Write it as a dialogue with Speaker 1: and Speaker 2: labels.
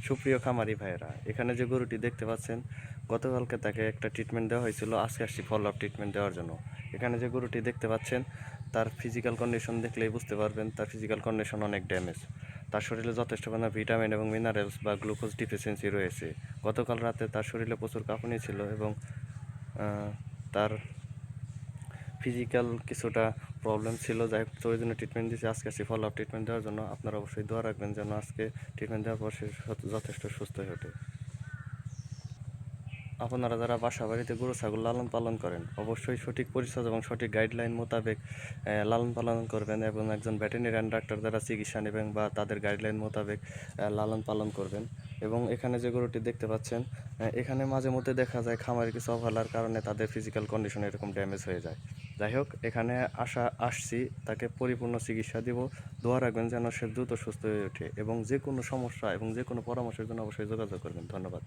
Speaker 1: সুপ্রিয় খামারি ভাইয়েরা, এখানে যে গরুটি দেখতে পাচ্ছেন, গতকালকে তাকে একটা ট্রিটমেন্ট দেওয়া হয়েছিল, আজকে আসছি ফলো আপ ট্রিটমেন্ট দেওয়ার জন্য। এখানে যে গরুটি দেখতে পাচ্ছেন, তার ফিজিক্যাল কন্ডিশন দেখলেই বুঝতে পারবেন তার ফিজিক্যাল কন্ডিশন অনেক ড্যামেজ। তার শরীরে যথেষ্ট পরিমাণে ভিটামিন এবং মিনারেলস বা গ্লুকোজ ডিফিসিয়েন্সি রয়েছে। গতকাল রাতে তার শরীরে প্রচুর কাঁপুনি ছিল এবং তার ফিজিক্যাল কিছুটা প্রবলেম ছিল। যাই হোক, তো ওই জন্য ট্রিটমেন্ট দিয়েছি। আজকে আসছি ফলো আপ ট্রিটমেন্ট দেওয়ার জন্য। আপনারা অবশ্যই দোয়া রাখবেন যেন আজকে ট্রিটমেন্ট দেওয়ার পর সে যথেষ্ট সুস্থ হয়ে ওঠে। আপনারা যারা বাসা বাড়িতে গরু ছাগল লালন পালন করেন, অবশ্যই সঠিক পরিচর্যা এবং সঠিক গাইডলাইন মোতাবেক লালন পালন করবেন এবং একজন ভেটেরিনারি ডাক্তার দ্বারা চিকিৎসা নেবেন বা তাদের গাইডলাইন মোতাবেক লালন পালন করবেন। এবং এখানে যে গরুটি দেখতে পাচ্ছেন, এখানে মাঝে মধ্যে দেখা যায় খামারে কিছু অবহেলার কারণে তাদের ফিজিক্যাল কন্ডিশন এরকম ড্যামেজ হয়ে যায়। যাই হোক, এখানে আসছি তাকে পরিপূর্ণ চিকিৎসা দিব। দোয়া রাখবেন যেন সে দ্রুত সুস্থ হয়ে ওঠে এবং যে কোনো সমস্যা এবং যে কোনো পরামর্শের জন্য অবশ্যই যোগাযোগ করবেন। ধন্যবাদ।